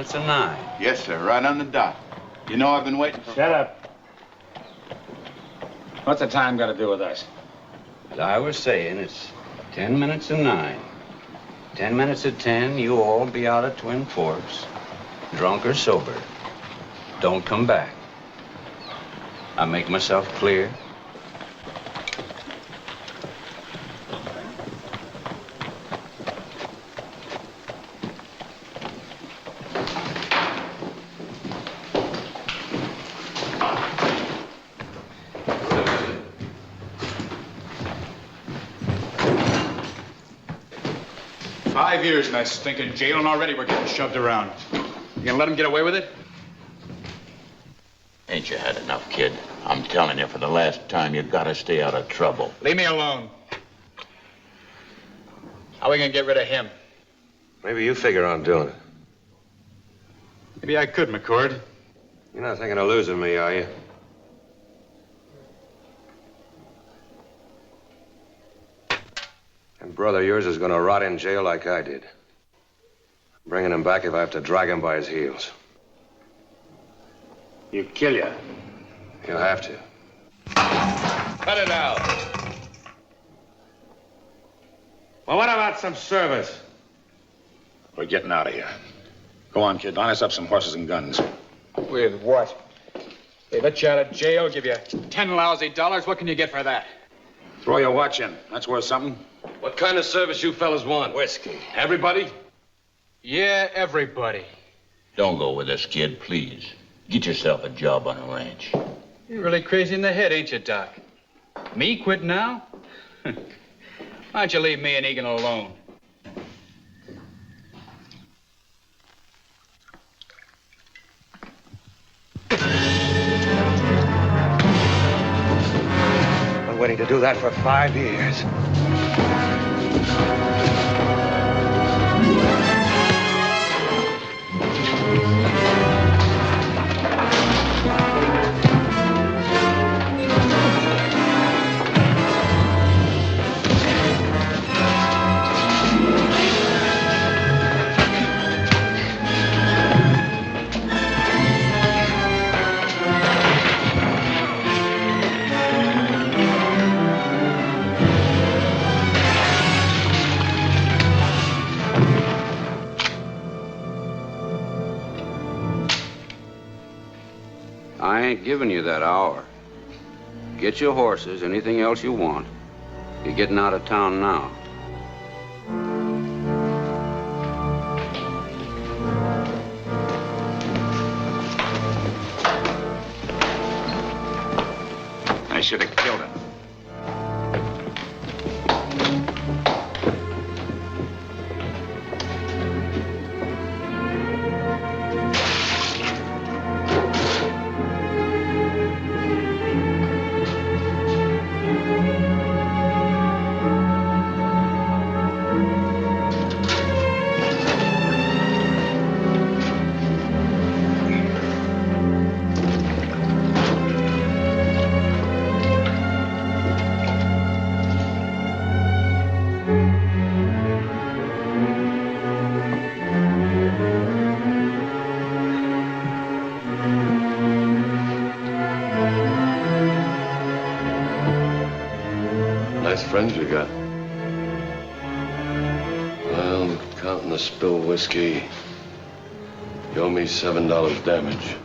minutes of 9. Yes, sir, right on the dot. You know I've been waiting for... Shut up. What's the time got to do with us? As I was saying, it's 10 minutes of 9. 10 minutes of 10, you all be out of Twin Forks, drunk or sober. Don't come back. I make myself clear. Years in that stinking jail, and already we're getting shoved around. You gonna let him get away with it? Ain't you had enough, kid? I'm telling you, for the last time, you gotta stay out of trouble. Leave me alone. How are we gonna get rid of him? Maybe you figure on doing it. Maybe I could, McCord. You're not thinking of losing me, are you? And brother yours is gonna rot in jail like I did. I'm bringing him back if I have to drag him by his heels. You kill you. You'll have to. Cut it out. Well, what about some service? We're getting out of here. Go on, kid. Line us up some horses and guns. With what? They let you out of jail, give you 10 lousy dollars. What can you get for that? Throw your watch in. That's worth something. What kind of service you fellas want? Whiskey. Everybody? Yeah, everybody. Don't go with us, kid, please. Get yourself a job on a ranch. You're really crazy in the head, ain't you, Doc? Me quit now? Why don't you leave me and Egan alone? I've been waiting to do that for 5 years. I ain't giving you that hour. Get your horses, anything else you want. You're getting out of town now. I should have killed him. Friends we got. Well, counting the spilled whiskey, you owe me $7 damage.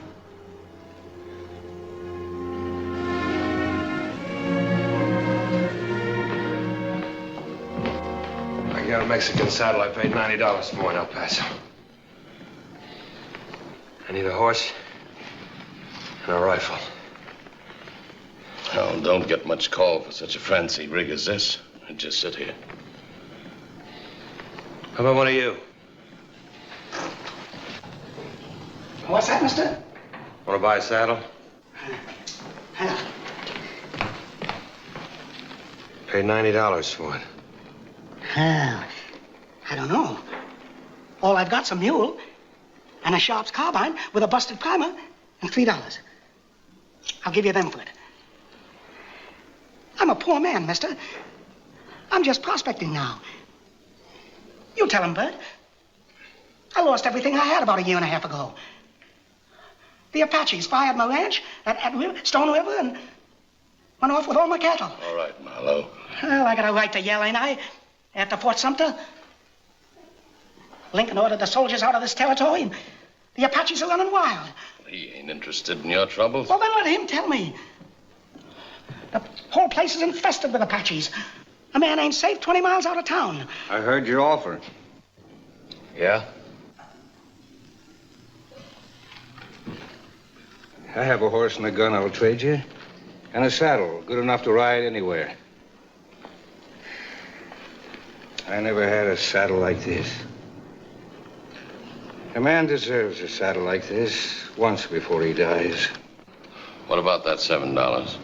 I got a Mexican saddle I paid $90 for in El Paso. I need a horse and a rifle. Oh, don't get much call for such a fancy rig as this. I just sit here. How about one of you? What's that, mister? Want to buy a saddle? Paid $90 for it. I don't know. All I've got's a mule and a Sharp's carbine with a busted primer and $3. I'll give you them for it. I'm a poor man, mister. I'm just prospecting now. You tell him, Bert. I lost everything I had about a year and a half ago. The Apaches fired my ranch at Stone River and went off with all my cattle. All right, Marlowe. Well, I got a right to yell, ain't I? After Fort Sumter, Lincoln ordered the soldiers out of this territory, and the Apaches are running wild. He ain't interested in your troubles. Well, then let him tell me. The whole place is infested with Apaches. A man ain't safe 20 miles out of town. I heard your offer. Yeah? I have a horse and a gun I'll trade you, and a saddle good enough to ride anywhere. I never had a saddle like this. A man deserves a saddle like this once before he dies. What about that $7?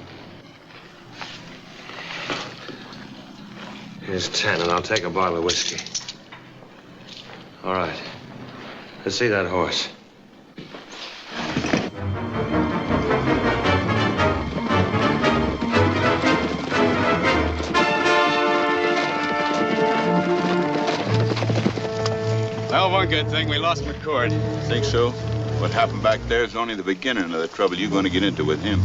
Here's 10, and I'll take a bottle of whiskey. All right. Let's see that horse. Well, one good thing, we lost McCord. Think so? What happened back there is only the beginning of the trouble you're going to get into with him.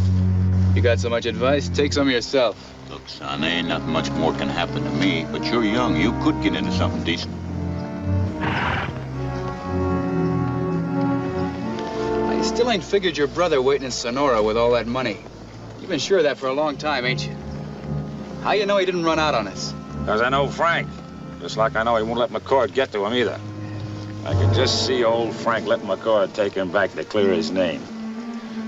You got so much advice? Take some yourself. Look, son, ain't nothing much more can happen to me, but you're young. You could get into something decent. I still ain't figured your brother waiting in Sonora with all that money. You've been sure of that for a long time, ain't you? How you know he didn't run out on us? Because I know Frank. Just like I know he won't let McCord get to him either. I can just see old Frank letting McCord take him back to clear his name.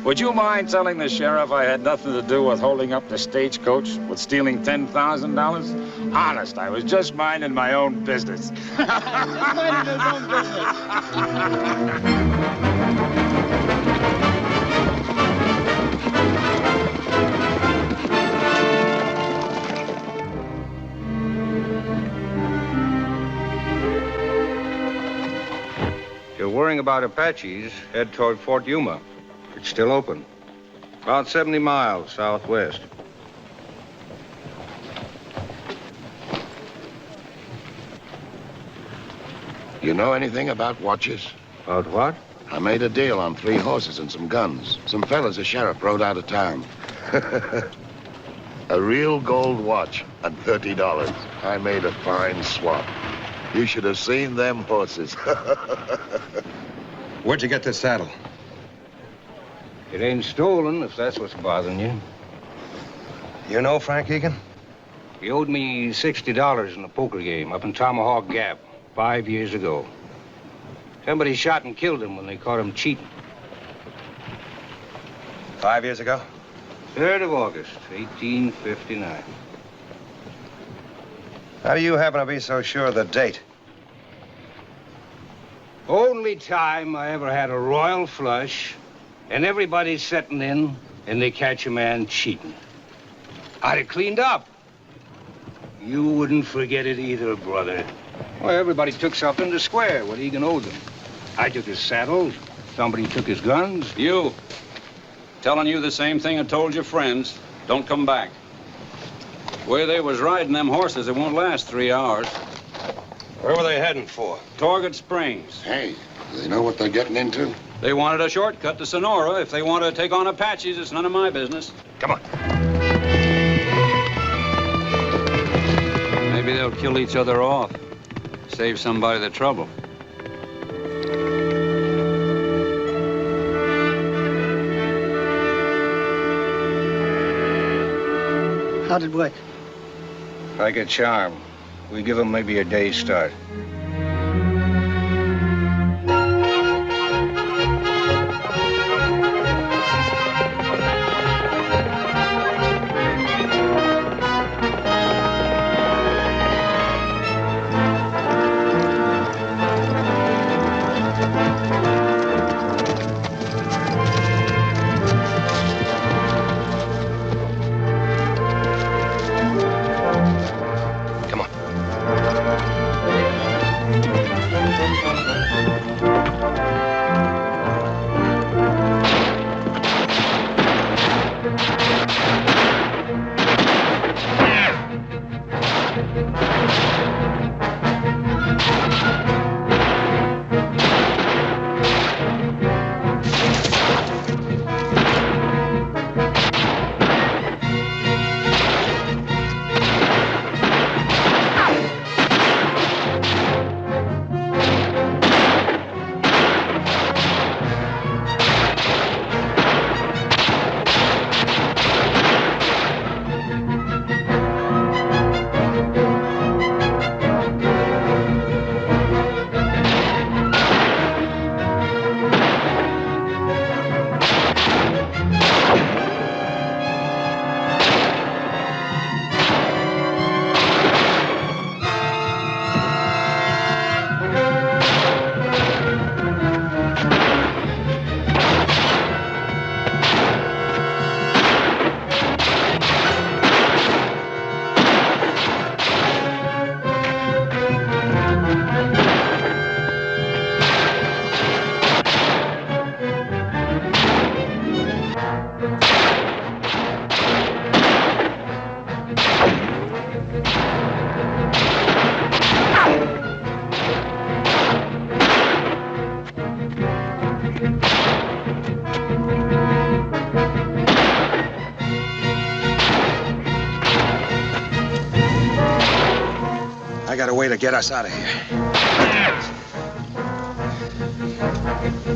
Would you mind telling the sheriff I had nothing to do with holding up the stagecoach, with stealing $10,000? Honest, I was just minding my own business. Minding his own business. If you're worrying about Apaches, head toward Fort Yuma. It's still open. About 70 miles southwest. You know anything about watches? About what? I made a deal on 3 horses and some guns. Some fellas the sheriff rode out of town. A real gold watch and $30. I made a fine swap. You should have seen them horses. Where'd you get this saddle? It ain't stolen, if that's what's bothering you. You know Frank Egan? He owed me $60 in a poker game up in Tomahawk Gap 5 years ago. Somebody shot and killed him when they caught him cheating. 5 years ago? 3rd of August, 1859. How do you happen to be so sure of the date? Only time I ever had a royal flush, and everybody's setting in, and they catch a man cheating. I'd have cleaned up. You wouldn't forget it either, brother. Well, everybody took something to square what Egan owed them. I took his saddle. Somebody took his guns. You. Telling you the same thing I told your friends. Don't come back. Where they was riding them horses, it won't last 3 hours. Where were they heading for? Torgut Springs. Hey, do they know what they're getting into? They wanted a shortcut to Sonora. If they want to take on Apaches, it's none of my business. Come on. Maybe they'll kill each other off. Save somebody the trouble. How'd it work? Like a charm. We give them maybe a day's start. Come on. I got a way to get us out of here.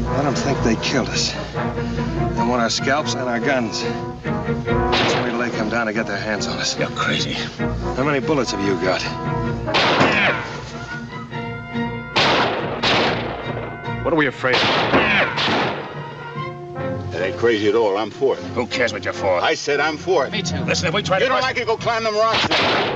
Let them think they killed us. They want our scalps and our guns. Just wait till they come down to get their hands on us. You're crazy. How many bullets have you got? What are we afraid of? It ain't crazy at all. I'm for it. Who cares what you're for? I said I'm for it. Me too. Listen, if we try You to... don't like it, go climb them rocks then.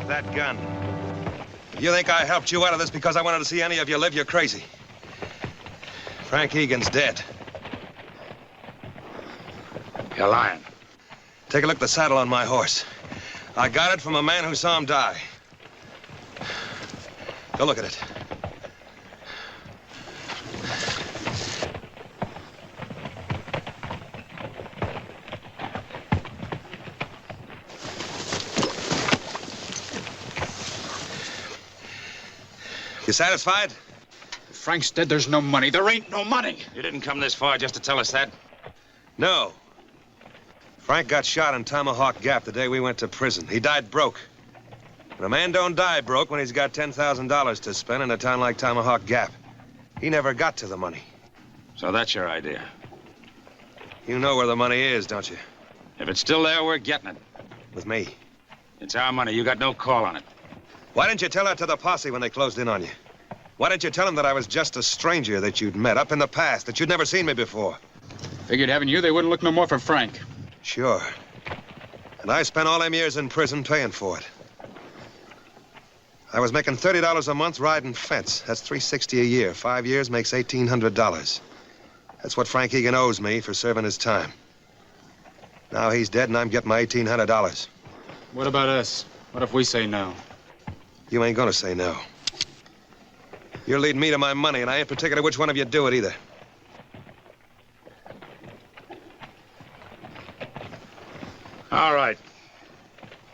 That gun. You think I helped you out of this because I wanted to see any of you live? You're crazy. Frank Egan's dead. You're lying. Take a look at the saddle on my horse. I got it from a man who saw him die. Go look at it. You satisfied? If Frank's dead, there's no money. There ain't no money. You didn't come this far just to tell us that? No. Frank got shot in Tomahawk Gap the day we went to prison. He died broke. And a man don't die broke when he's got $10,000 to spend in a town like Tomahawk Gap. He never got to the money. So that's your idea. You know where the money is, don't you? If it's still there, we're getting it. With me. It's our money. You got no call on it. Why didn't you tell that to the posse when they closed in on you? Why didn't you tell them that I was just a stranger that you'd met up in the past, that you'd never seen me before? Figured having you, they wouldn't look no more for Frank. Sure. And I spent all them years in prison paying for it. I was making $30 a month riding fence. That's $360 a year. 5 years makes $1,800. That's what Frank Egan owes me for serving his time. Now he's dead and I'm getting my $1,800. What about us? What if we say no? You ain't gonna say no. You're leading me to my money, and I ain't particular which one of you do it either.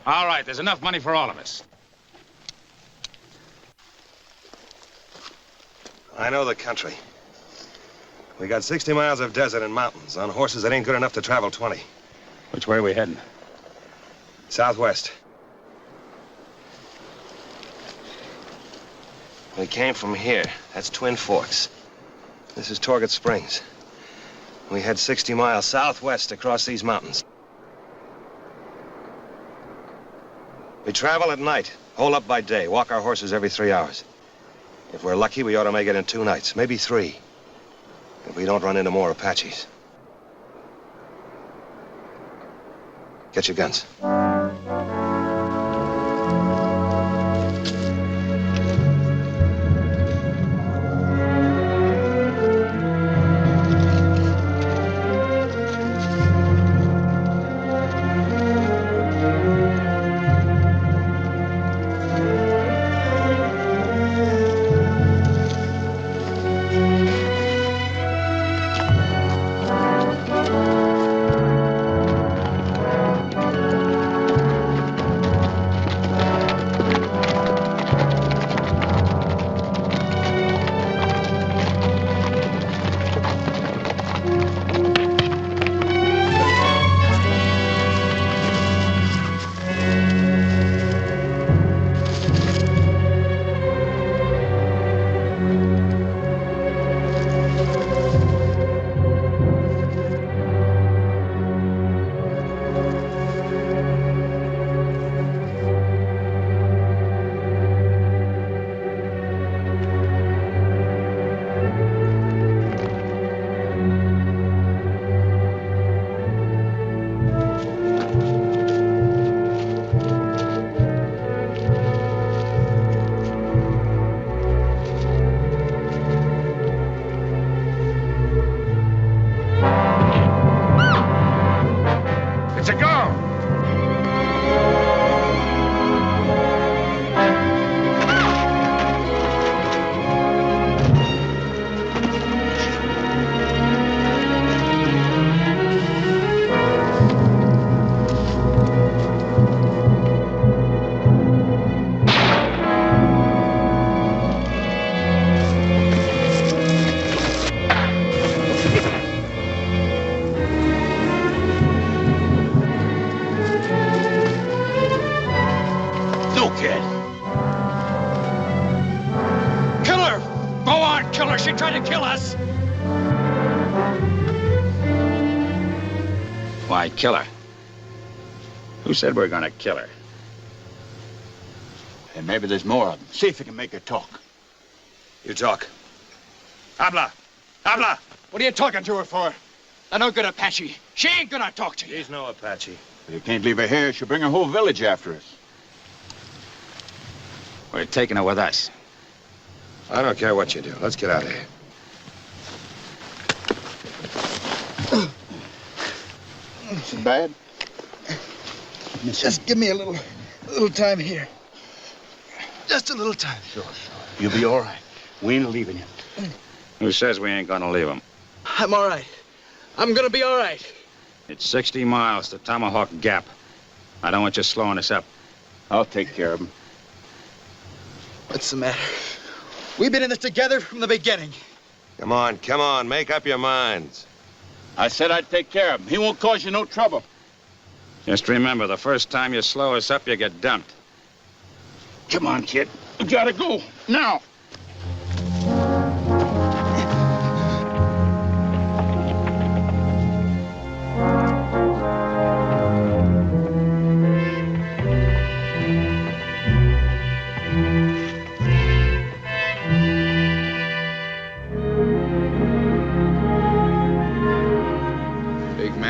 All right, there's enough money for all of us. I know the country. We got 60 miles of desert and mountains on horses that ain't good enough to travel 20. Which way are we heading? Southwest. We came from here. That's Twin Forks. This is Torget Springs. We head 60 miles southwest across these mountains. We travel at night, hole up by day, walk our horses every 3 hours. If we're lucky, we ought to make it in 2 nights, maybe 3. If we don't run into more Apaches. Get your guns. She tried to kill us. Why kill her? Who said we're gonna kill her? And maybe there's more of them. See if you can make her talk. You talk. Habla! Habla! What are you talking to her for? I no good Apache. She ain't gonna talk to you. She's no Apache. You can't leave her here. She'll bring her whole village after us. We're taking her with us. I don't care what you do. Let's get out of here. Is it bad? Just give me a little time here. Just a little time. Sure. You'll be all right. We ain't leaving you. Who says we ain't gonna leave him? I'm all right. I'm gonna be all right. It's 60 miles to Tomahawk Gap. I don't want you slowing us up. I'll take care of him. What's the matter? We've been in this together from the beginning. Come on. Make up your minds. I said I'd take care of him. He won't cause you no trouble. Just remember, the first time you slow us up, you get dumped. Come on, kid. We gotta go. Now.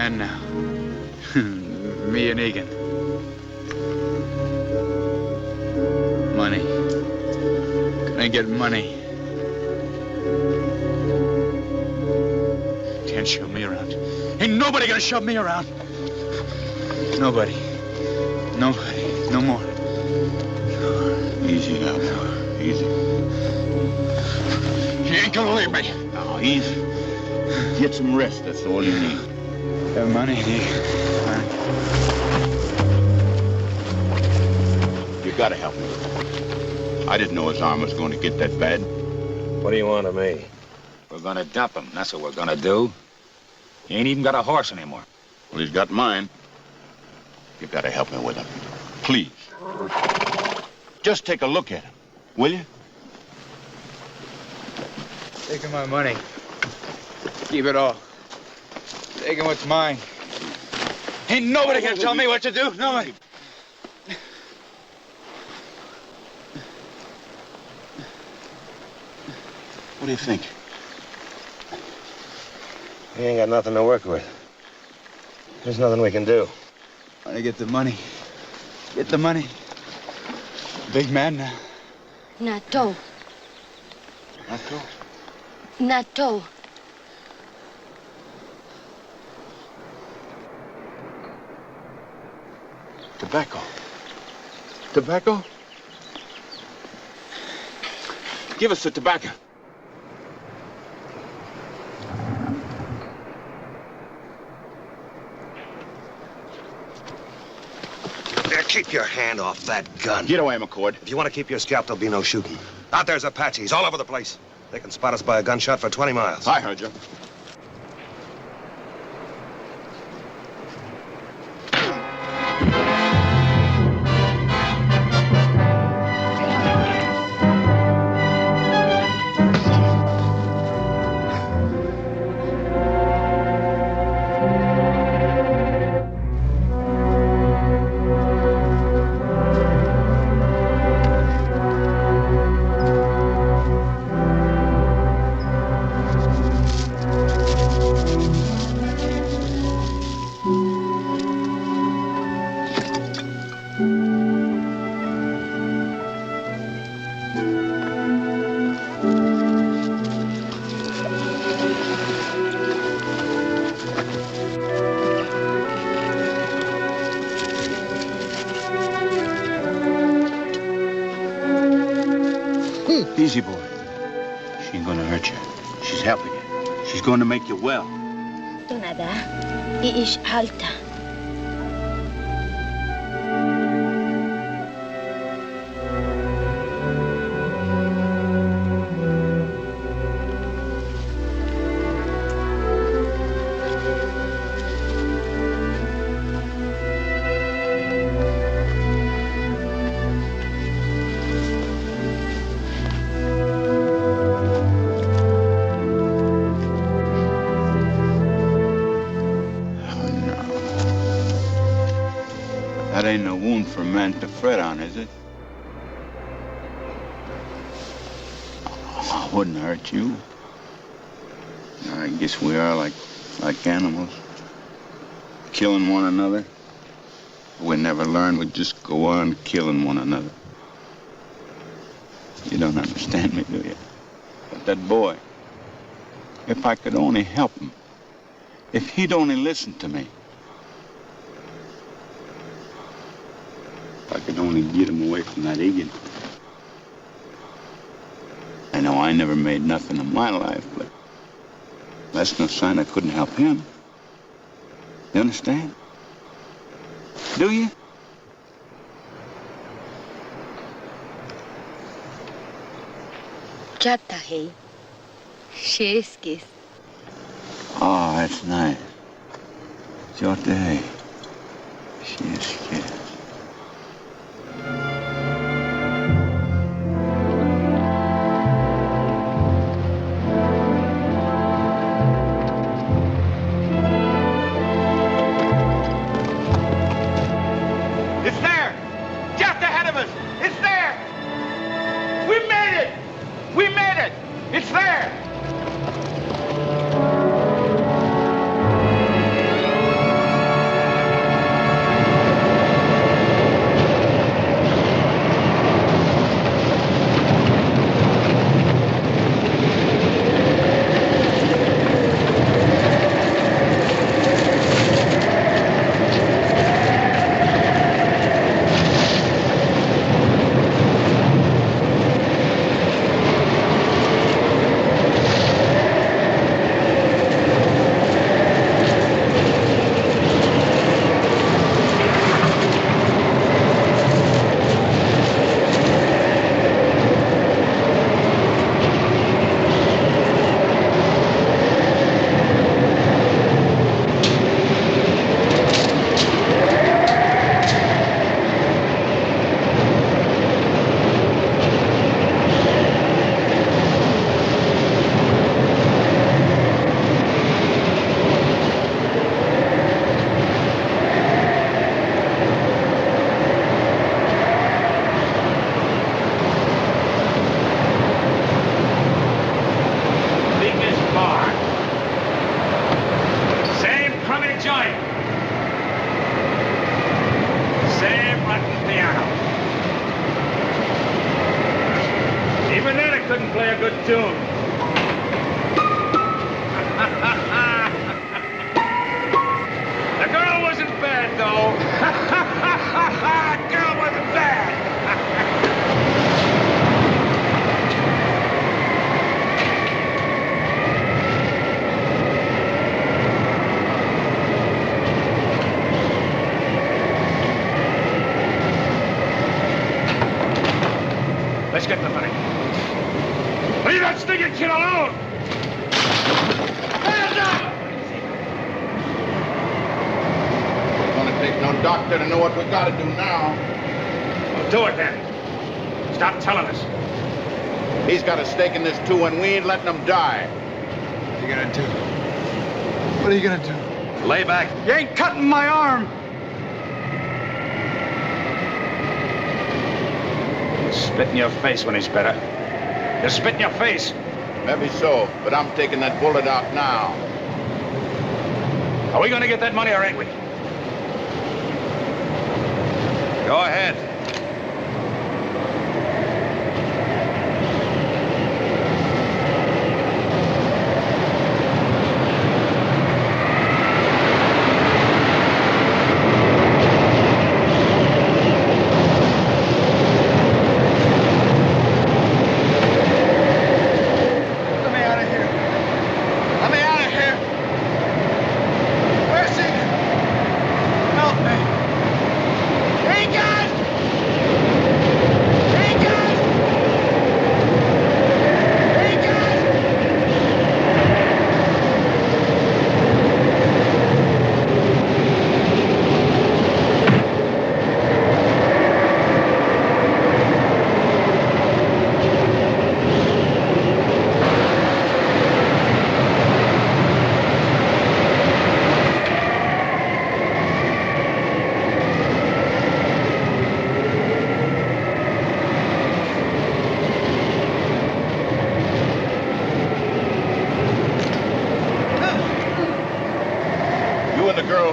Now. Me and Egan. Money. Gonna get money. Can't shove me around. Ain't nobody gonna shove me around. Nobody. No more. Easy now, boy. Easy. You ain't gonna leave me. Now, easy. Get some rest. That's all you need. Money. gotta help me. I didn't know his arm was going to get that bad. What do you want of me? We're gonna dump him. That's what we're gonna do. He ain't even got a horse anymore. Well, he's got mine. You gotta help me with him. Please. Just take a look at him, will you? Taking my money. Keep it all. Taking what's mine. Ain't nobody gonna tell me what to do. Nobody. What do you think? He ain't got nothing to work with. There's nothing we can do. Want to get the money. Get the money. Big man now. Nato. Nato? Nato. Tobacco. Tobacco? Give us the tobacco. There, keep your hand off that gun. Get away, McCord. If you want to keep your scalp, there'll be no shooting. Out there's Apaches all over the place. They can spot us by a gunshot for 20 miles. I heard you. Easy, boy. She ain't gonna hurt you. She's helping you. She's gonna make you well. Ito nada. Iish alta. That ain't no wound for a man to fret on, is it? I wouldn't hurt you. I guess we are like animals. Killing one another. We never learn, we just go on killing one another. You don't understand me, do you? But that boy, if I could only help him, if he'd only listen to me, if I could only get him away from that Egan. I know I never made nothing of my life, but that's no sign I couldn't help him. You understand? Do you? Chatahe. Sheskis. Oh, that's nice. Jote. She's kid. It's there! Just ahead of us! It's there! We made it! We made it! It's there! couldn't play a good tune. The girl wasn't bad, though. The girl wasn't bad. Let's get the money. Leave that stinking kid alone! Hands up! It's gonna take no doctor to know what we gotta do now. Well, do it then. Stop telling us. He's got a stake in this too, and we ain't letting him die. What are you gonna do? What are you gonna do? Lay back. You ain't cutting my arm. Spit in your face when he's better. He'll spit in your face. Maybe so, but I'm taking that bullet out now. Are we gonna get that money or ain't we? Go ahead.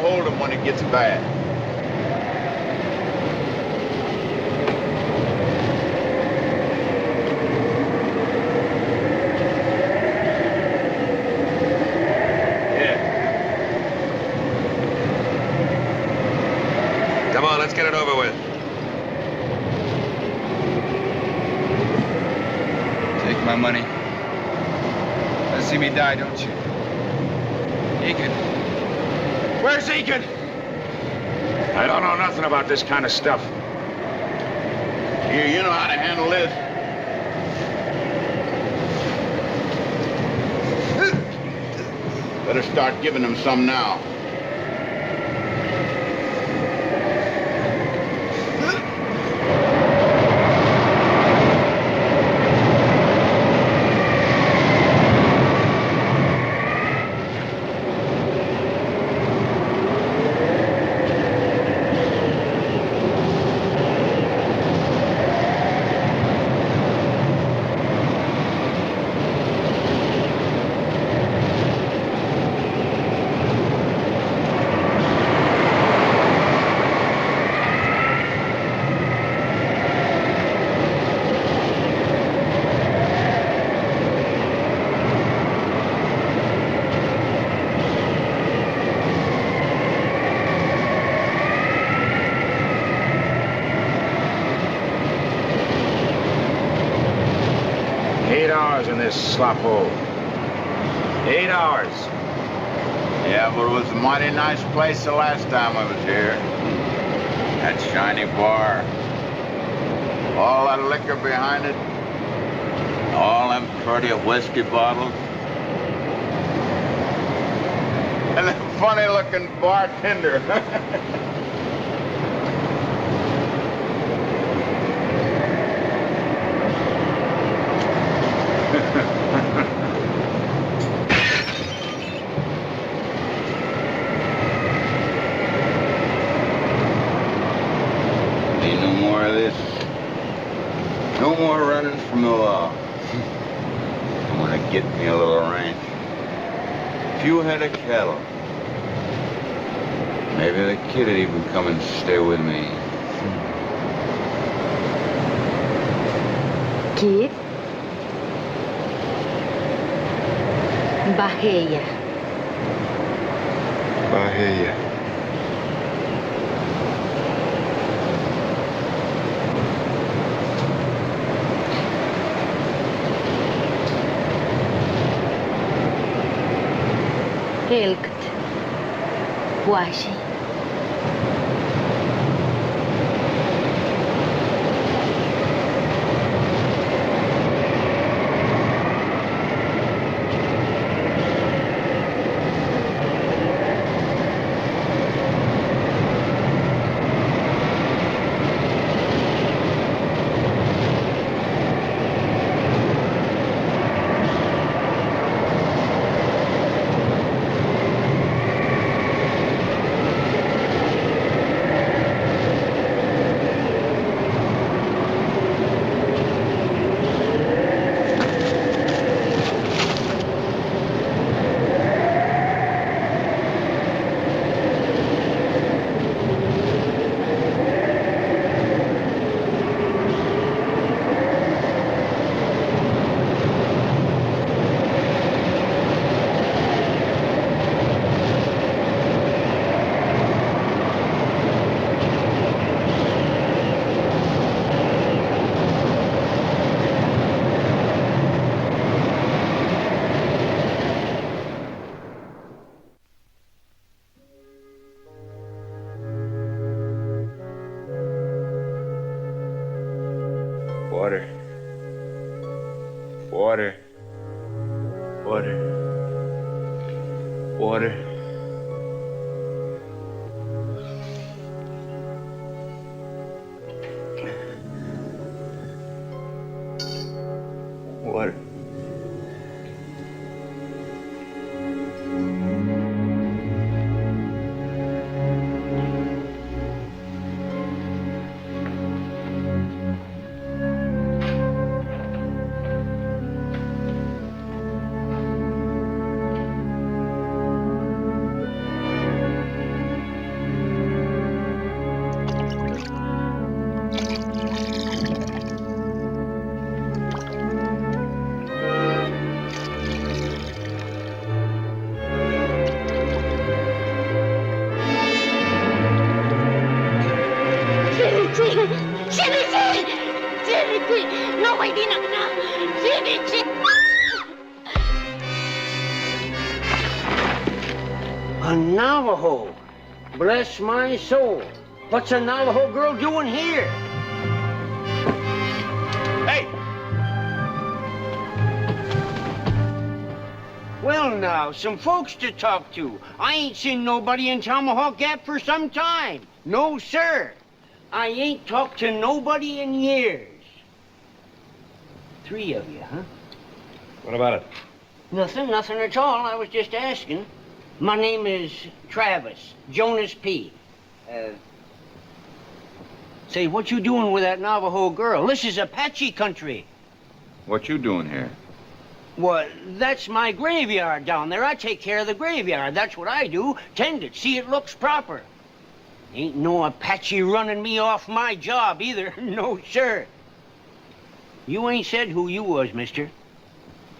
Hold him when it gets bad. Come on, let's get it over with. Take my money. Let's see me die, don't you? Egan. Where's Egan? I don't know nothing about this kind of stuff. Here, you know how to handle this. Better start giving them some now. In this slop hole. 8 hours. Yeah, but it was a mighty nice place the last time I was here. That shiny bar. All that liquor behind it. All them pretty whiskey bottles. And that funny-looking bartender. Ain't no more of this. No more running from the law. I'm gonna get me a little ranch. A few head of cattle. Maybe the kid'd even come and stay with me. Kid? Bahia. Bahia. Helkt. Huashi. Water. Water. Water. Water. Water. No way, Dina, no. A Navajo. Bless my soul. What's a Navajo girl doing here? Hey! Well, now, some folks to talk to. I ain't seen nobody in Tomahawk Gap for some time. No, sir. I ain't talked to nobody in years. 3 of you, huh? What about it? Nothing at all. I was just asking. My name is Travis, Jonas P. Say, what you doing with that Navajo girl? This is Apache country. What you doing here? Well, that's my graveyard down there. I take care of the graveyard. That's what I do. Tend it, see it looks proper. Ain't no Apache running me off my job either. No, sir. You ain't said who you was, mister.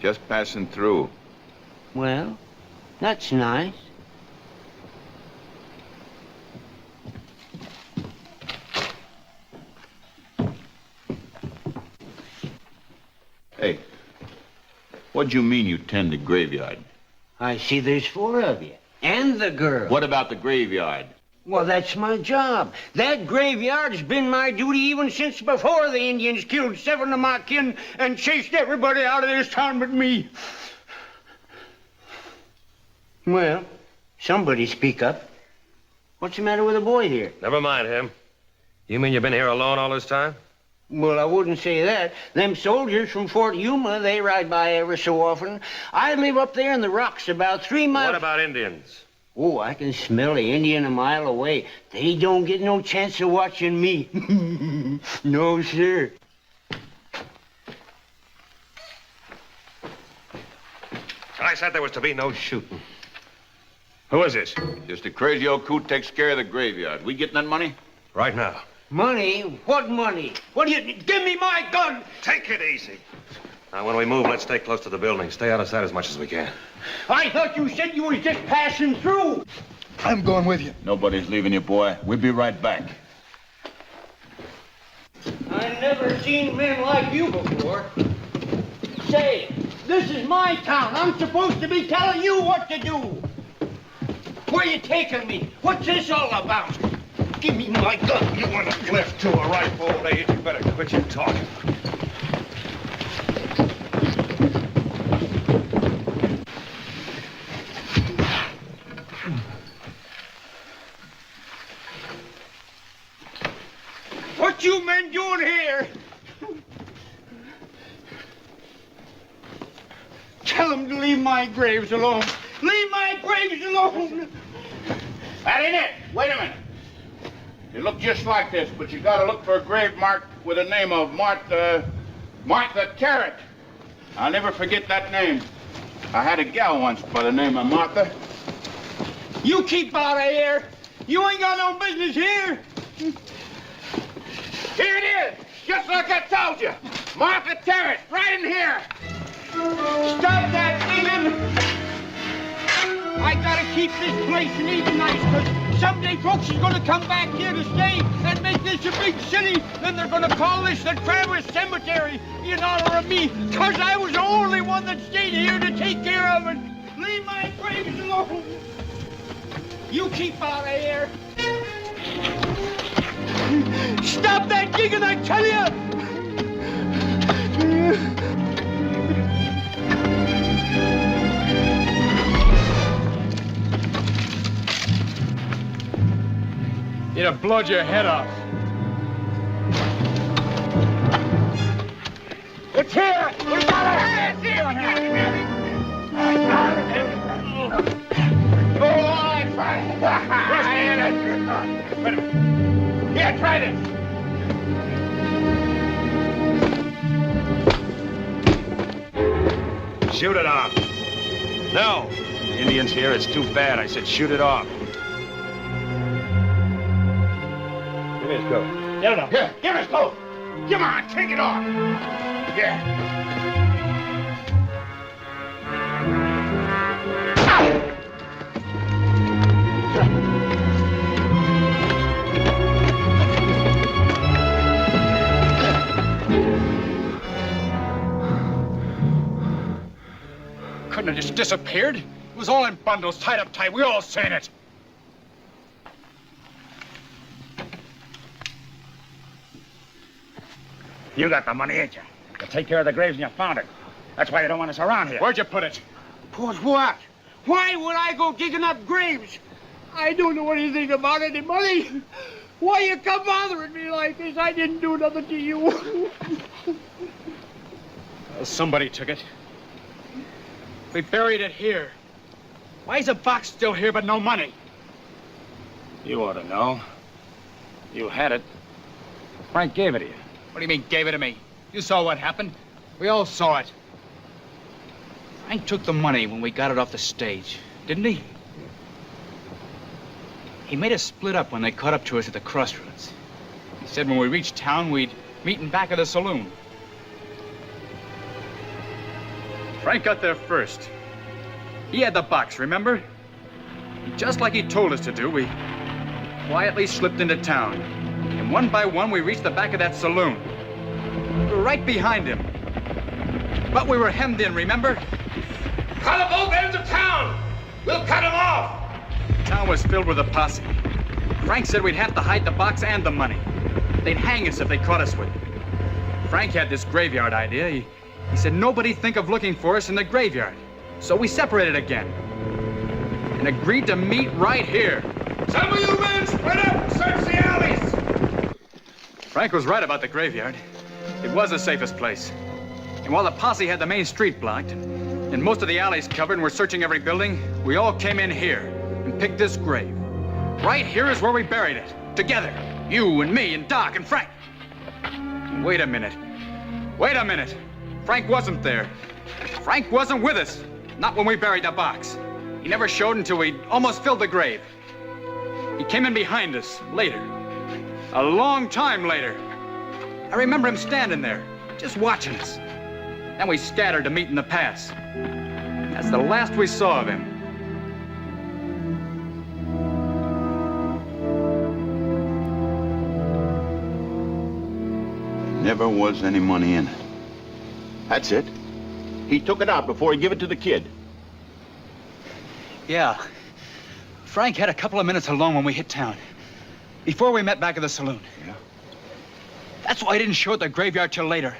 Just passing through. Well, that's nice. Hey, what do you mean you tend the graveyard? I see there's 4 of you. And the girl. What about the graveyard? Well, that's my job. That graveyard has been my duty even since before the Indians killed 7 of my kin and chased everybody out of this town but me. Well, somebody speak up. What's the matter with the boy here? Never mind him. You mean you've been here alone all this time? Well, I wouldn't say that. Them soldiers from Fort Yuma, they ride by every so often. I live up there in the rocks about 3 miles... What about Indians? Oh, I can smell the Indian a mile away. They don't get no chance of watching me. No, sir. I said there was to be no shooting. Who is this? Just a crazy old coot takes care of the graveyard. We getting that money? Right now. Money? What money? What do you... Give me my gun! Take it easy. Now, when we move, let's stay close to the building. Stay out of sight as much as we can. I thought you said you was just passing through. I'm going with you. Nobody's leaving you, boy. We'll be right back. I never seen men like you before. Say, this is my town. I'm supposed to be telling you what to do. Where you taking me? What's this all about? Give me my gun. You want a cliff to a rifle, old age? You better quit your talking. What you men doing here? Tell them to leave my graves alone. Leave my graves alone. That ain't it. Wait a minute. You look just like this, but you gotta look for a grave mark with the name of Martha Tarrant. I'll never forget that name. I had a gal once by the name of Martha. You keep out of here. You ain't got no business here. Here it is, just like I told you. Martha Tarrant, right in here. Stop that, England. I gotta keep this place neat and nice, because someday folks is gonna come back here to stay and make this a big city. Then they're gonna call this the Travis Cemetery in honor of me, because I was the only one that stayed here to take care of it. Leave my graves alone. You keep out of here. Stop that gigging, I tell you! You'd have blowed your head off. It's here! We got our hands here! Oh, I tried it. Wait a minute. Here, try this. Shoot it off. No. The Indians here, it's too bad. I said shoot it off. Give me his coat. Get it off. Here, give his coat. Come on, take it off. Yeah. Couldn't have just disappeared. It was all in bundles, tied up tight. We all seen it. You got the money, ain't you? To take care of the graves and you found it. That's why you don't want us around here. Where'd you put it? Put what? Why would I go digging up graves? I don't know anything about any money. Why you come bothering me like this? I didn't do nothing to you. Well, somebody took it. We buried it here. Why is the box still here but no money? You ought to know. You had it. Frank gave it to you. What do you mean, gave it to me? You saw what happened. We all saw it. Frank took the money when we got it off the stage, didn't he? He made us split up when they caught up to us at the crossroads. He said when we reached town, we'd meet in back of the saloon. Frank got there first. He had the box, remember? And just like he told us to do, we quietly slipped into town. And one by one, we reached the back of that saloon. We were right behind him. But we were hemmed in, remember? Cut up both ends of town! We'll cut them off! The town was filled with a posse. Frank said we'd have to hide the box and the money. They'd hang us if they caught us with it. Frank had this graveyard idea. He said nobody'd think of looking for us in the graveyard. So we separated again. And agreed to meet right here. Some of you men split up and search the alleys! Frank was right about the graveyard. It was the safest place. And while the posse had the main street blocked, and most of the alleys covered and were searching every building, we all came in here and picked this grave. Right here is where we buried it. Together. You and me and Doc and Frank. Wait a minute. Wait a minute. Frank wasn't there. Frank wasn't with us. Not when we buried the box. He never showed until we'd almost filled the grave. He came in behind us later. A long time later. I remember him standing there, just watching us. Then we scattered to meet in the pass. That's the last we saw of him. Never was any money in it. That's it. He took it out before he gave it to the kid. Yeah. Frank had a couple of minutes alone when we hit town. Before we met back at the saloon. Yeah? That's why he didn't show at the graveyard till later.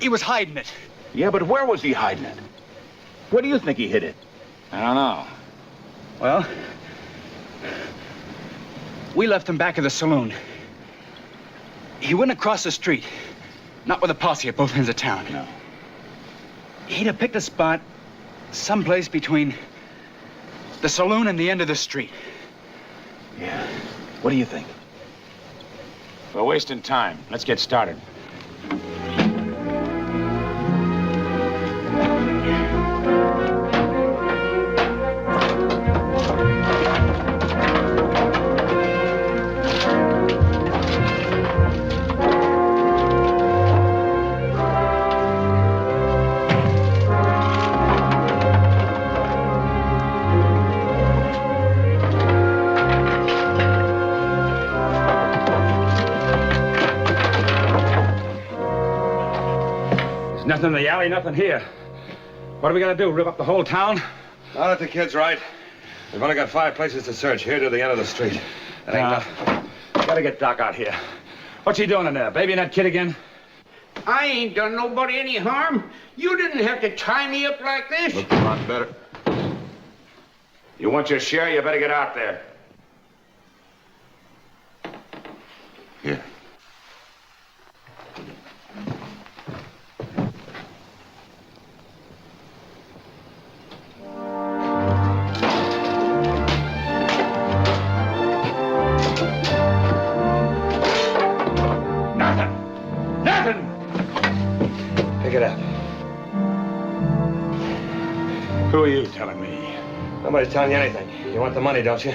He was hiding it. Yeah, but where was he hiding it? Where do you think he hid it? I don't know. Well, we left him back at the saloon. He went across the street. Not with a posse at both ends of town. No. He'd have picked a spot someplace between the saloon and the end of the street. Yeah. What do you think? We're wasting time. Let's get started. Nothing in the alley, nothing here. What are we gonna do, rip up the whole town? Now that the kid's right, we've only got 5 places to search, here to the end of the street. That ain't nothing. Gotta get Doc out here. What's he doing in there, babying that kid again? I ain't done nobody any harm. You didn't have to tie me up like this. Looks a lot better. You want your share, you better get out there. Here. Pick it up. Who are you telling me? Nobody's telling you anything. You want the money, don't you?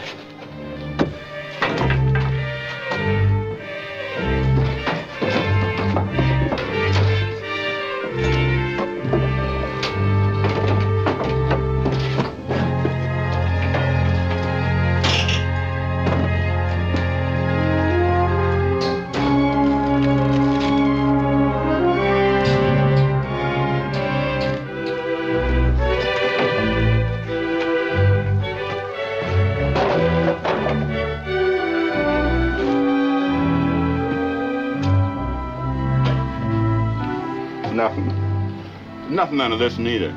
Nothing out of this neither.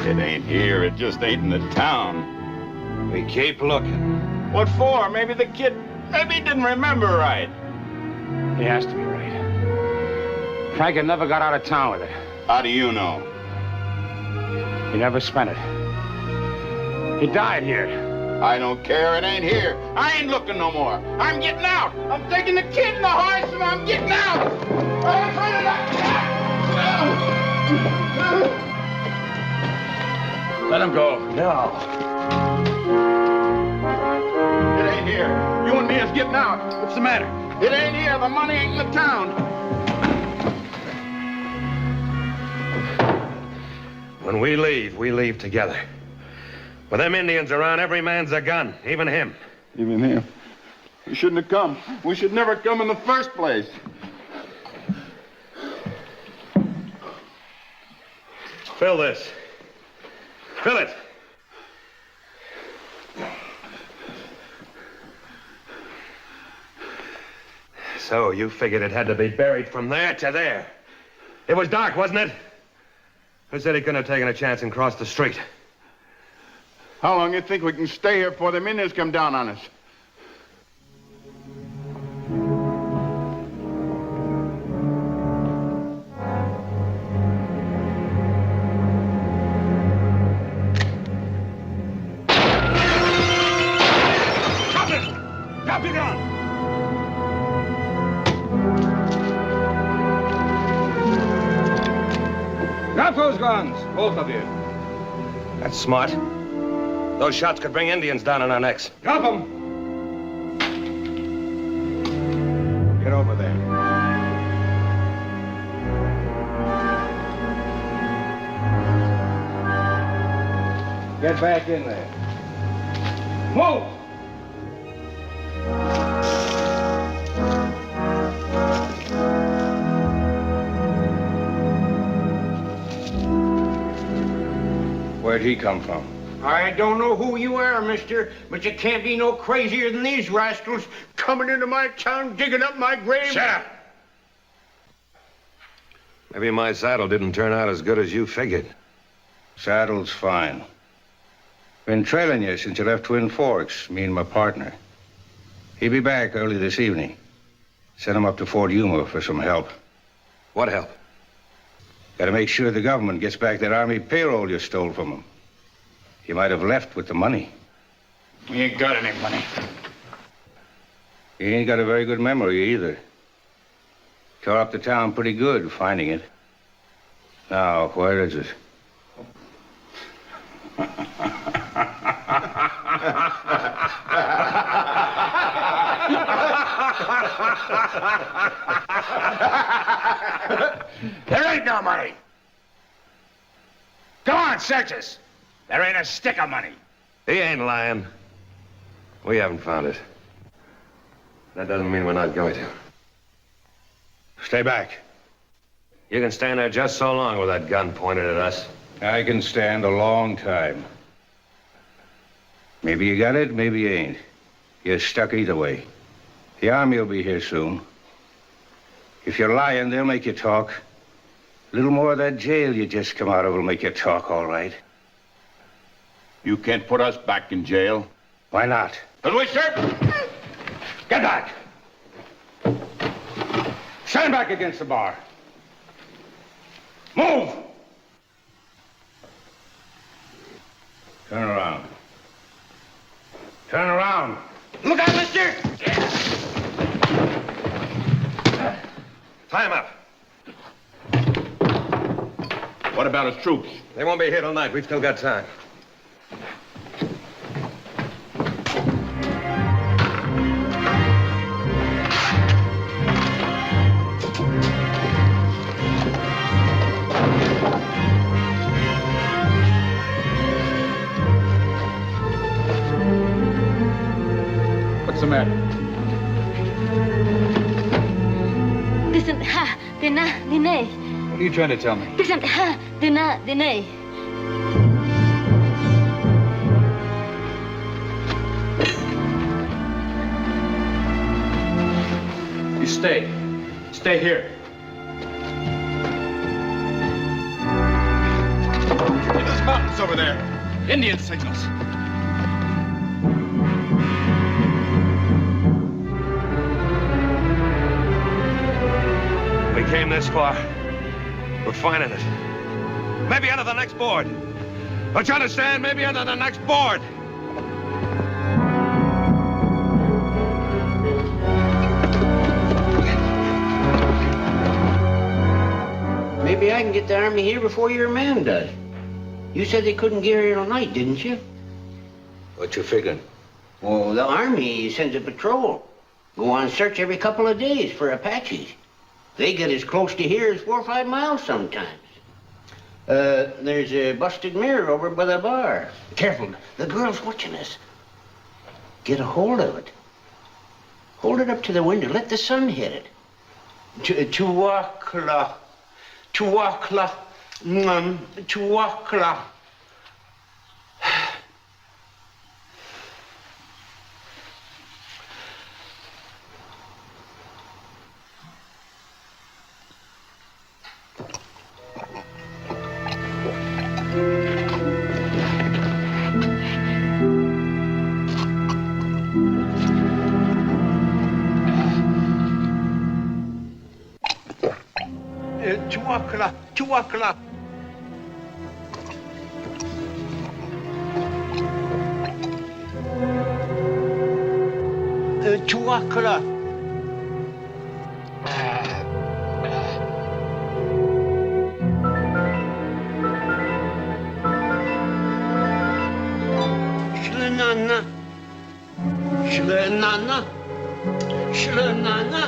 It ain't here. It just ain't in the town. We keep looking. What for? Maybe the kid, maybe he didn't remember right. He has to be right. Frank had never got out of town with it. How do you know? He never spent it. He died here. I don't care. It ain't here. I ain't looking no more. I'm getting out. I'm taking the kid and the horse and I'm getting out. I'm trying to... Let him go. No. It ain't here. You and me is getting out. What's the matter? It ain't here. The money ain't in the town. When we leave together. With them Indians around, every man's a gun, even him. Even him. We shouldn't have come. We should never come in the first place. Fill this. Fill it. So you figured it had to be buried from there to there. It was dark, wasn't it? Who said he couldn't have taken a chance and crossed the street? How long you think we can stay here before the Indians come down on us? Drop your gun! Drop those guns, both of you. That's smart. Those shots could bring Indians down on our necks. Drop them! Get over there. Get back in there. Move! Where'd he come from? I don't know who you are, mister, but you can't be no crazier than these rascals coming into my town, digging up my grave. Shut up! Maybe my saddle didn't turn out as good as you figured. Saddle's fine. Been trailing you since you left Twin Forks, me and my partner. He'll be back early this evening. Send him up to Fort Yuma for some help. What help? Gotta make sure the government gets back that Army payroll you stole from him. You might have left with the money. You ain't got any money. He ain't got a very good memory either. Tore up the town pretty good finding it. Now, where is it? There ain't no money. Go on, search us. There ain't a stick of money. He ain't lying. We haven't found it. That doesn't mean we're not going to. Stay back. You can stand there just so long with that gun pointed at us. I can stand a long time. Maybe you got it, maybe you ain't. You're stuck either way. The Army will be here soon. If you're lying, they'll make you talk. A little more of that jail you just come out of will make you talk, all right. You can't put us back in jail. Why not? But we sir. Get back! Stand back against the bar. Move! Turn around. Turn around. Look out, mister! Tie him up. What about his troops? They won't be here till night. We've still got time. What's the matter? Tisn't ha dina dine. What are you trying to tell me? Tisn't ha dina dine. You stay. Stay here. In those mountains over there. Indian signals. We came this far. We're finding it. Maybe under the next board. Don't you understand? Maybe under the next board. Maybe I can get the Army here before your man does. You said they couldn't get here tonight, didn't you? What you figuring? Well, the Army sends a patrol. Go on search every couple of days for Apaches. They get as close to here as 4 or 5 miles sometimes. There's a busted mirror over by the bar. Careful, the girl's watching us. Get a hold of it. Hold it up to the window. Let the sun hit it. Tuwakla. Tuwakla. Tuwakla. Tuwakla. Tuwakla. Tuwakla. Shlenana. Shlenana. Shlenana.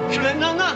Shlenana.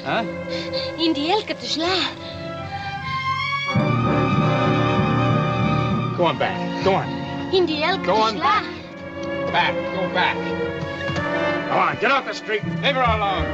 Huh? Indi elkatu slaa. Go on back. Go on. Indi elkatu Go on slaa. Back. Go back. Come on, get off the street and leave her alone.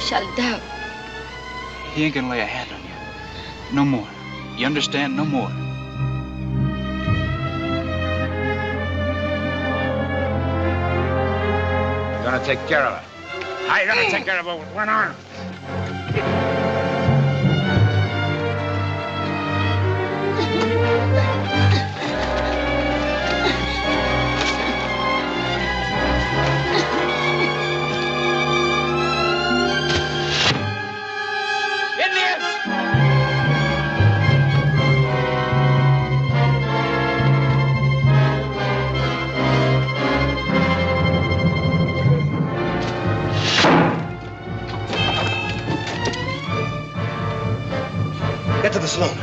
Shall doubt. He ain't gonna lay a hand on you. No more. You understand? No more. You're gonna take care of her. How you gonna take care of her with one arm? Get to the saloon.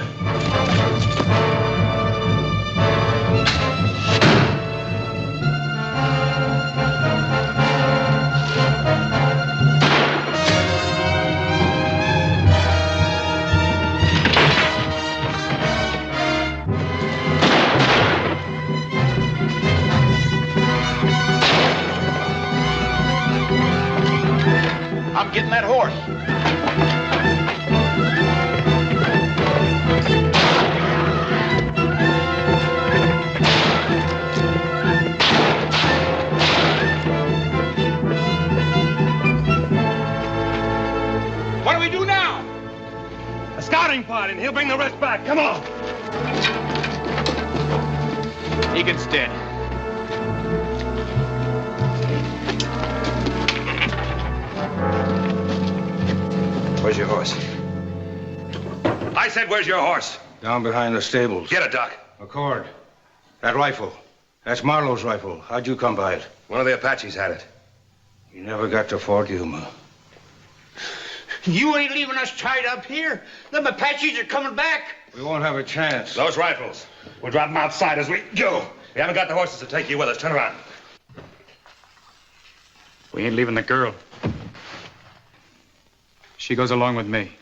I'm getting that horse. What do we do now? A scouting party, and he'll bring the rest back. Come on. Egan's dead. Where's your horse? I said, where's your horse? Down behind the stables. Get it, Doc. McCord. That rifle. That's Marlowe's rifle. How'd you come by it? One of the Apaches had it. You never got to Fort Yuma. You ain't leaving us tied up here. Them Apaches are coming back. We won't have a chance. Those rifles. We'll drop them outside as we go. We haven't got the horses to take you with us. Turn around. We ain't leaving the girl. She goes along with me.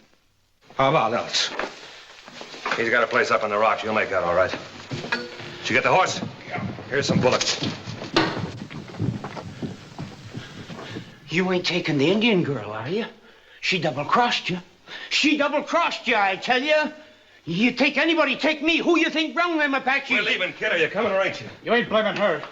How about else? He's got a place up on the rocks. You'll make that all right. Did you get the horse? Yeah. Here's some bullets. You ain't taking the Indian girl, are you? She double-crossed you. She double-crossed you, I tell you. You take anybody, take me. Who you think brown them Apaches? We're leaving, kid. Are you coming or ain't you? You ain't blaming her.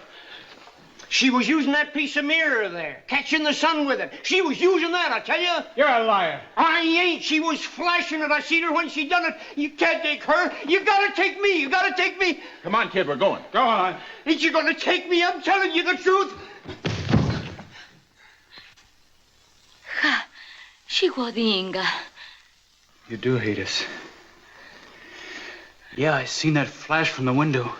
She was using that piece of mirror there, catching the sun with it. She was using that, I tell you. You're a liar. I ain't. She was flashing it. I seen her when she done it. You can't take her. You gotta take me. You gotta take me. Come on, kid, we're going. Go on. Ain't you gonna take me? I'm telling you the truth. Ha. Shiguadinga. You do hate us. Yeah, I seen that flash from the window.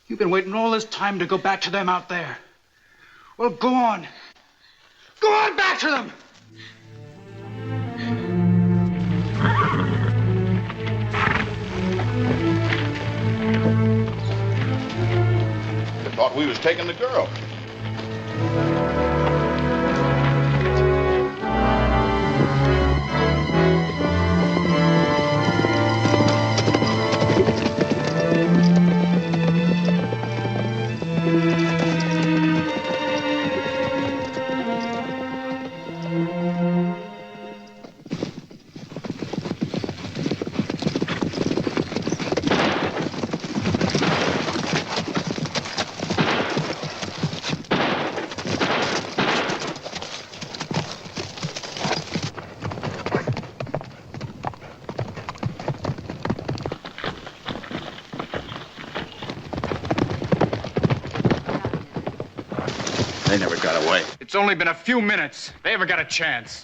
You've been waiting all this time to go back to them out there. Well, go on. Go on back to them! I thought we was taking the girl. got away. It's only been a few minutes. They ever got a chance.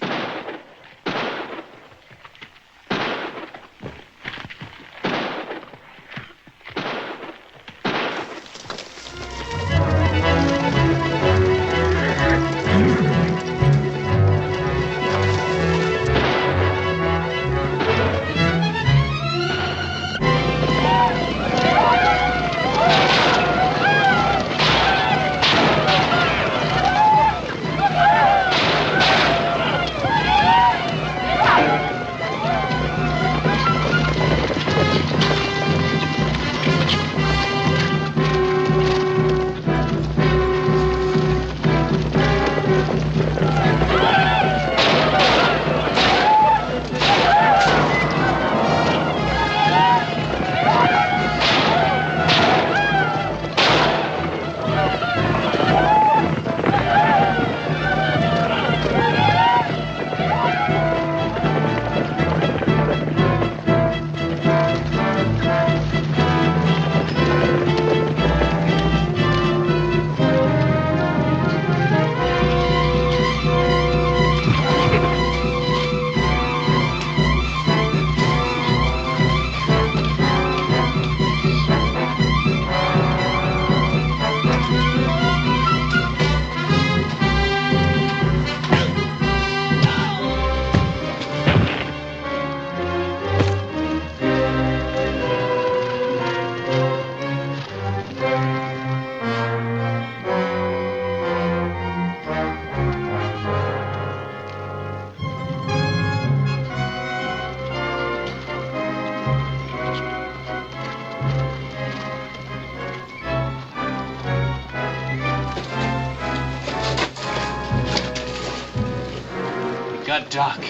got Doc.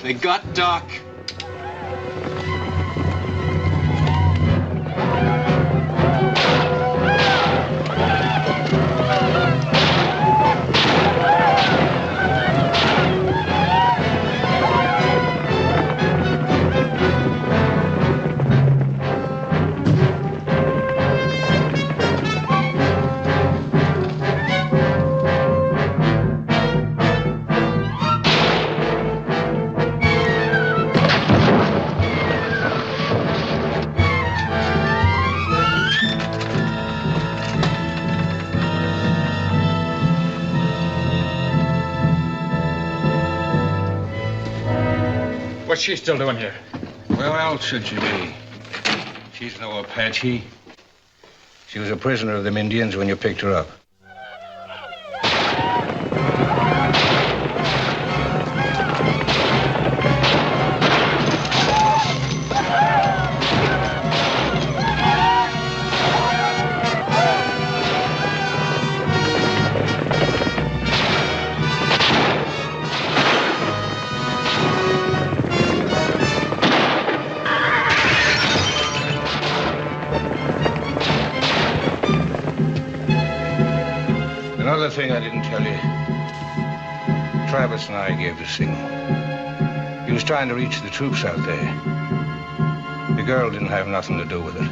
They got Doc. What's she still doing here? Where else should she be? She's no Apache. She was a prisoner of them Indians when you picked her up. Another thing I didn't tell you. Travis and I gave the signal. He was trying to reach the troops out there. The girl didn't have nothing to do with it.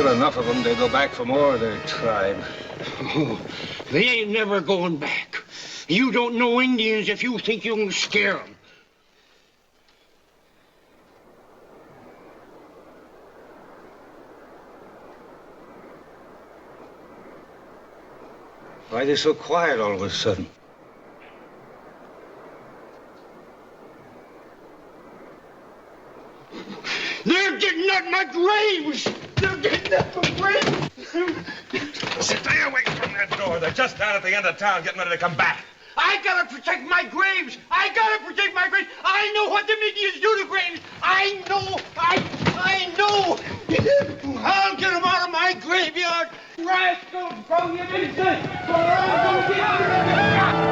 Enough of them, they go back for more of their tribe. Oh, they ain't never going back. You don't know Indians if you think you can scare them. Why are they so quiet all of a sudden? graves! They're getting at my graves! Stay away from that door. They're just down at the end of town getting ready to come back. I gotta protect my graves! I gotta protect my graves! I know what them Indians do to graves! I know! I know! I'll get them out of my graveyard! Rascals from the inside! Or I'm gonna get...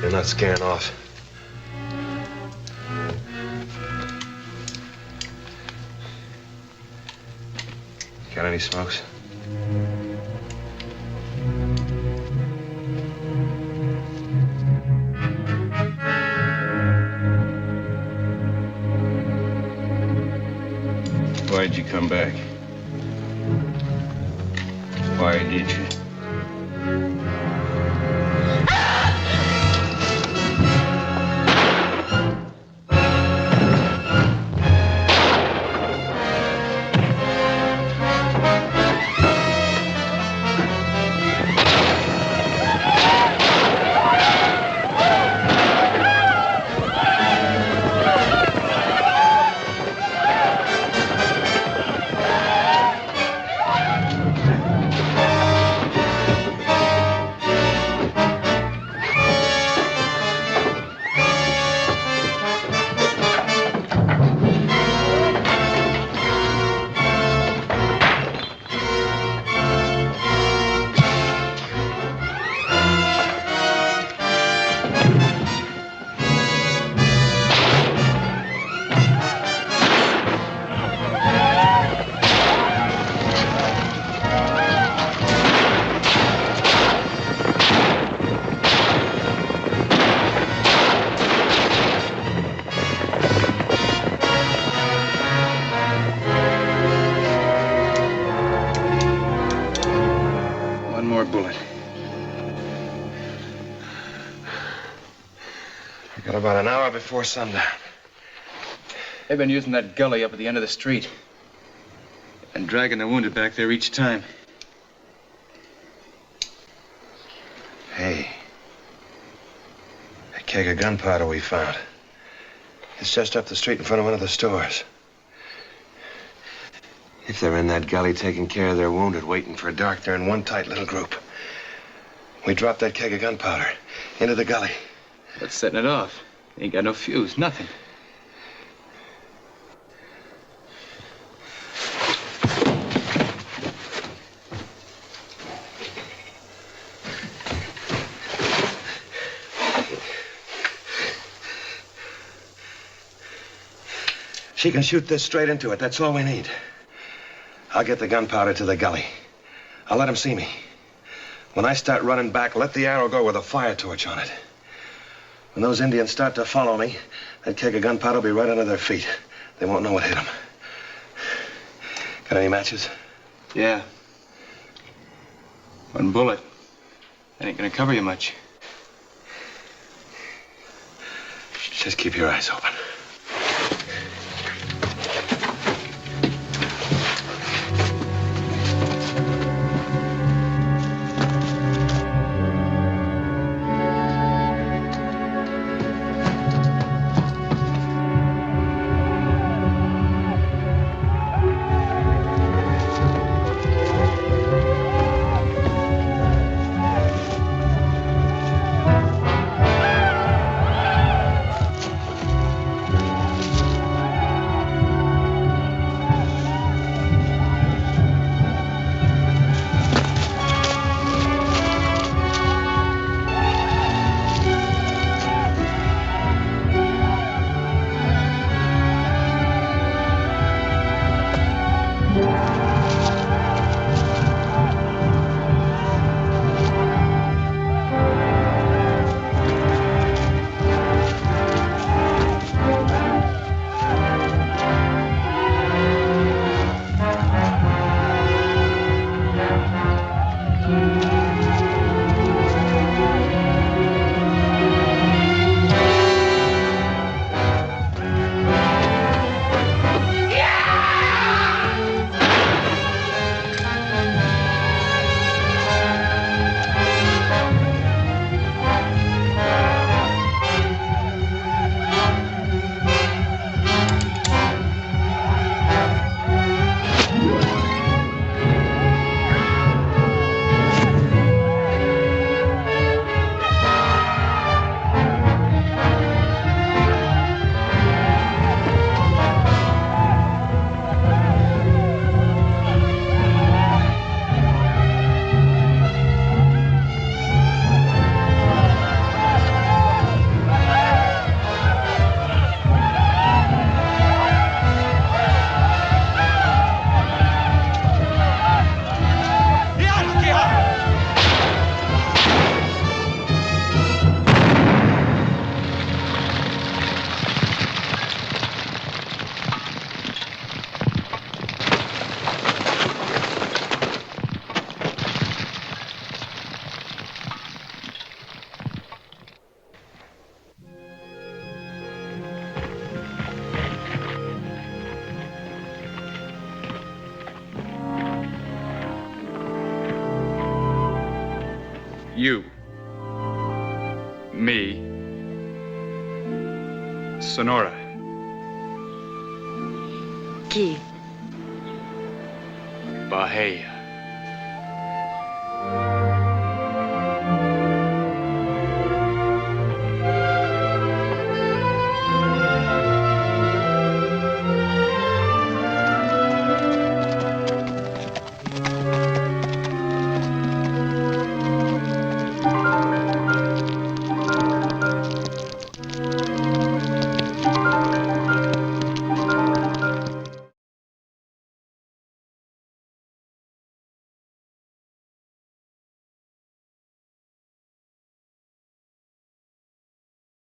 You're not scaring off. Got any smokes? Why'd you come back? Why did you? Got about an hour before sundown. They've been using that gully up at the end of the street. And dragging the wounded back there each time. Hey. That keg of gunpowder we found. It's just up the street in front of one of the stores. If they're in that gully taking care of their wounded, waiting for dark, they're in one tight little group. We dropped that keg of gunpowder into the gully. What's setting it off? Ain't got no fuse, nothing. She can shoot this straight into it. That's all we need. I'll get the gunpowder to the gully. I'll let him see me. When I start running back, let the arrow go with a fire torch on it. When those Indians start to follow me, that keg of gunpowder will be right under their feet. They won't know what hit them. Got any matches? Yeah. One bullet. That ain't gonna cover you much. Just keep your eyes open. You. Me. Sonora. Chi? Bahia.